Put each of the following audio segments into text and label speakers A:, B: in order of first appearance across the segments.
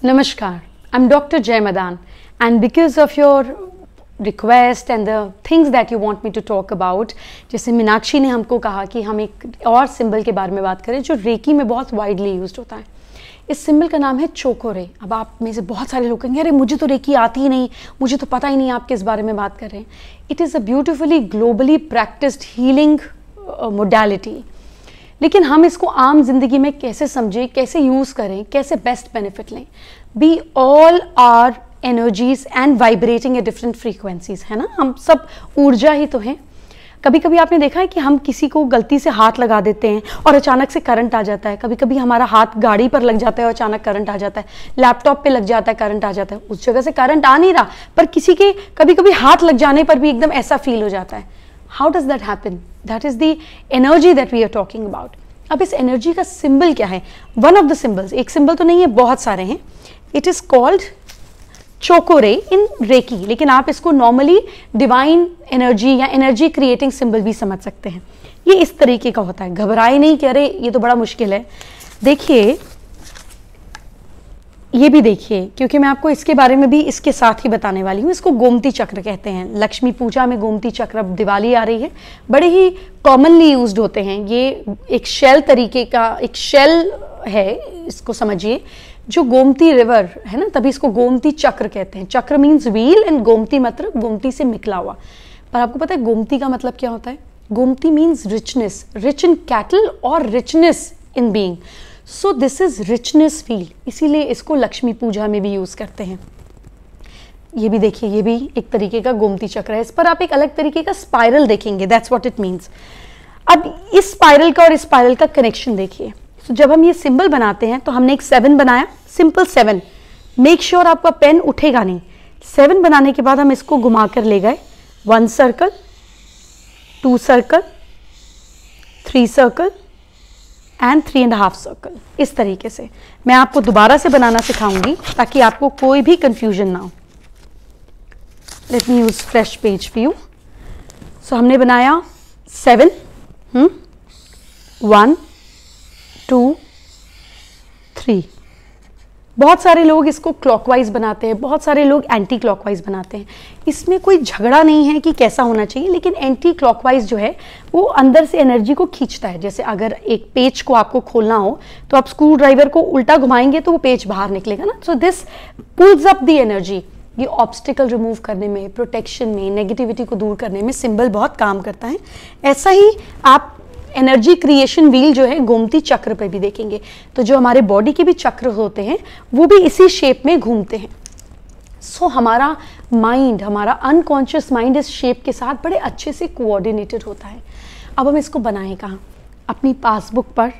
A: Namaskar, I'm Dr. Jay Madan, and because of your request and the things that you want me to talk about, जैसे मीनाक्षी ने हमको कहा कि हम एक और सिंबल के बारे में बात करें जो रेकी में बहुत वाइडली यूज्ड होता है। इस सिंबल का नाम है चोकोरे। अब आप में से बहुत सारे लोग कहेंगे अरे मुझे तो रेकी आती ही नहीं, मुझे तो पता ही नहीं आप किस बारे में बात कर रहे हैं। It is a beautifully globally practised healing modality, लेकिन हम इसको आम जिंदगी में कैसे समझें, कैसे यूज़ करें, कैसे बेस्ट बेनिफिट लें। We all are energies and vibrating a different frequencies, है ना। हम सब ऊर्जा ही तो हैं। कभी कभी आपने देखा है कि हम किसी को गलती से हाथ लगा देते हैं और अचानक से करंट आ जाता है। कभी कभी हमारा हाथ गाड़ी पर लग जाता है और अचानक करंट आ जाता है, लैपटॉप पे लग जाता है, करंट आ जाता है। उस जगह से करंट आ नहीं रहा, पर किसी के कभी कभी हाथ लग जाने पर भी एकदम ऐसा फील हो जाता है। How does that happen? That is the energy that we are talking about. अब इस एनर्जी का सिंबल क्या है? वन ऑफ द सिंबल्स, एक सिंबल तो नहीं है, बहुत सारे हैं। It is called Cho Ku Rei in Reiki, लेकिन आप इसको नॉर्मली डिवाइन एनर्जी या एनर्जी क्रिएटिंग सिंबल भी समझ सकते हैं। ये इस तरीके का होता है। घबराए नहीं कि अरे ये तो बड़ा मुश्किल है। देखिए, ये भी देखिए, क्योंकि मैं आपको इसके बारे में भी इसके साथ ही बताने वाली हूँ। इसको गोमती चक्र कहते हैं। लक्ष्मी पूजा में गोमती चक्र, अब दिवाली आ रही है, बड़े ही कॉमनली यूज्ड होते हैं। ये एक शेल तरीके का एक शेल है, इसको समझिए, जो गोमती रिवर है ना, तभी इसको गोमती चक्र कहते हैं। चक्र मीन्स व्हील एंड गोमती मतलब गोमती से निकला हुआ। पर आपको पता है गोमती का मतलब क्या होता है? Gomti means richness, rich in cattle और richness in being. So this is richness wheel, इसीलिए इसको लक्ष्मी पूजा में भी यूज करते हैं। ये भी देखिए, ये भी एक तरीके का गोमती चक्र है। इस पर आप एक अलग तरीके का स्पाइरल देखेंगे, दैट्स व्हाट इट मीन्स। अब इस स्पाइरल का और इस स्पाइरल का कनेक्शन देखिए। तो जब हम ये सिंबल बनाते हैं तो हमने एक 7 बनाया, सिंपल 7। मेक श्योर आपका पेन उठेगा नहीं। 7 बनाने के बाद हम इसको घुमा कर ले गए। 1 circle, 2 circle, 3 circle and 3.5 circle. इस तरीके से मैं आपको दोबारा से बनाना सिखाऊंगी ताकि आपको कोई भी कंफ्यूजन ना हो। Let me use fresh page view. सो हमने बनाया 7, 1 2 3। बहुत सारे लोग इसको क्लॉकवाइज बनाते हैं, बहुत सारे लोग एंटी क्लॉकवाइज बनाते हैं। इसमें कोई झगड़ा नहीं है कि कैसा होना चाहिए, लेकिन एंटी क्लॉकवाइज जो है वो अंदर से एनर्जी को खींचता है। जैसे अगर एक पेज को आपको खोलना हो तो आप स्क्रू ड्राइवर को उल्टा घुमाएंगे तो वो पेज बाहर निकलेगा ना। So this pulls up the energy. ये ऑब्स्टिकल रिमूव करने में, प्रोटेक्शन में, नेगेटिविटी को दूर करने में सिंबल बहुत काम करता है। ऐसा ही आप एनर्जी क्रिएशन व्हील जो है गोमती चक्र पे भी देखेंगे। तो जो हमारे बॉडी के भी चक्र होते हैं वो भी इसी शेप में घूमते हैं। सो हमारा माइंड, हमारा अनकॉन्शियस माइंड इस शेप के साथ बड़े अच्छे से कोऑर्डिनेटेड होता है। अब हम इसको बनाएं कहाँ? अपनी पासबुक पर,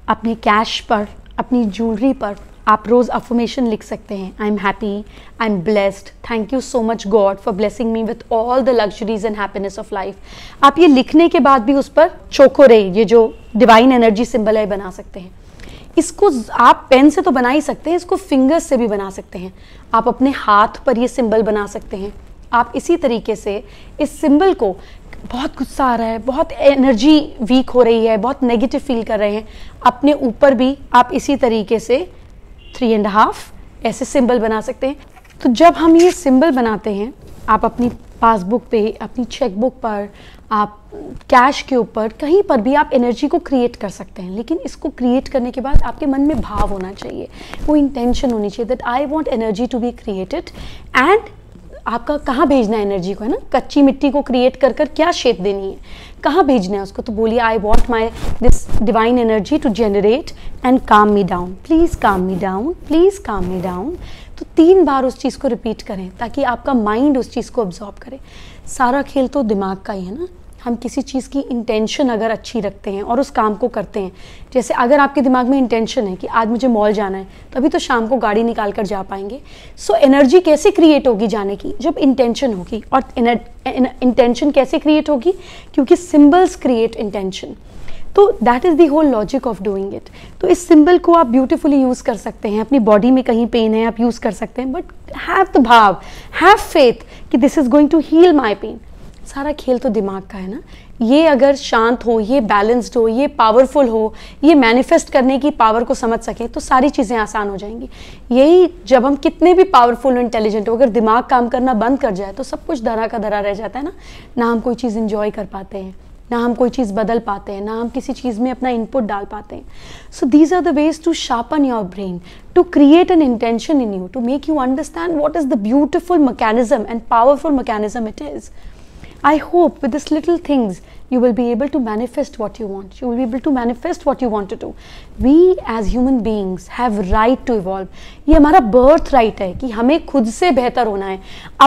A: अपने कैश पर, अपनी ज्वेलरी पर आप रोज़ अफर्मेशन लिख सकते हैं। I am happy, I am blessed, thank you so much God for blessing me with all the luxuries and happiness of life. आप ये लिखने के बाद भी उस पर चोकोरे, ये जो डिवाइन एनर्जी सिंबल है, बना सकते हैं। इसको आप पेन से तो बना ही सकते हैं, इसको फिंगर्स से भी बना सकते हैं। आप अपने हाथ पर ये सिंबल बना सकते हैं। आप इसी तरीके से इस सिंबल को, बहुत गुस्सा आ रहा है, बहुत एनर्जी वीक हो रही है, बहुत नेगेटिव फील कर रहे हैं, अपने ऊपर भी आप इसी तरीके से 3.5 ऐसे सिंबल बना सकते हैं। तो जब हम ये सिंबल बनाते हैं, आप अपनी पासबुक पे, अपनी चेकबुक पर, आप कैश के ऊपर, कहीं पर भी आप एनर्जी को क्रिएट कर सकते हैं। लेकिन इसको क्रिएट करने के बाद आपके मन में भाव होना चाहिए, वो इंटेंशन होनी चाहिए that I want energy to be created. And आपका कहाँ भेजना है एनर्जी को, है ना। कच्ची मिट्टी को क्रिएट कर कर क्या शेप देनी है, कहाँ भेजना है उसको, तो बोलिए I want my this divine energy to generate and calm me down, please काम मी डाउन, प्लीज़ काम मी डाउन। तो 3 बार उस चीज़ को रिपीट करें ताकि आपका माइंड उस चीज़ को ऑब्जॉर्व करे। सारा खेल तो दिमाग का ही है ना। हम किसी चीज़ की इंटेंशन अगर अच्छी रखते हैं और उस काम को करते हैं, जैसे अगर आपके दिमाग में इंटेंशन है कि आज मुझे मॉल जाना है, तभी तो शाम को गाड़ी निकाल कर जा पाएंगे। सो एनर्जी कैसे क्रिएट होगी जाने की? जब इंटेंशन होगी। और इंटेंशन कैसे क्रिएट होगी? क्योंकि सिंबल्स क्रिएट इंटेंशन। तो that is the whole logic of doing it. तो इस सिंबल को आप ब्यूटीफुली यूज़ कर सकते हैं। अपनी बॉडी में कहीं पेन है, आप यूज़ कर सकते हैं, बट हैव द भाव, हैव फेथ कि this is going to heal my pain. सारा खेल तो दिमाग का है ना। ये अगर शांत हो, ये बैलेंस्ड हो, ये पावरफुल हो, ये मैनिफेस्ट करने की पावर को समझ सके तो सारी चीज़ें आसान हो जाएंगी। यही जब हम कितने भी पावरफुल और इंटेलिजेंट हो, अगर दिमाग काम करना बंद कर जाए तो सब कुछ धरा का धरा रह जाता है ना हम कोई चीज़ इंजॉय कर पाते हैं, ना हम कोई चीज़ बदल पाते हैं, ना हम किसी चीज़ में अपना इनपुट डाल पाते हैं। So these are the ways to sharpen your brain, to create an intention in you, to make you understand what is the beautiful mechanism and powerful mechanism it is. I hope with these little things you will be able to manifest what you want. You will be able to manifest what you want to do. We as human beings have right to evolve. ये हमारा birth right है कि हमें खुद से बेहतर होना है,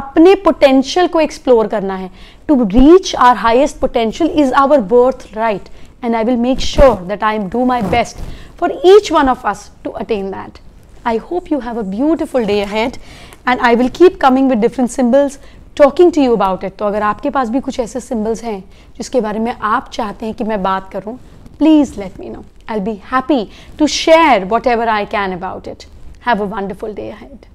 A: अपने potential को explore करना है. To reach our highest potential is our birth right, and I will make sure that I do my best for each one of us to attain that. I hope you have a beautiful day ahead, and I will keep coming with different symbols, talking to you about it. तो अगर आपके पास भी कुछ ऐसे symbols हैं जिसके बारे में आप चाहते हैं कि मैं बात करूं, please let me know. I'll be happy to share whatever I can about it. Have a wonderful day ahead.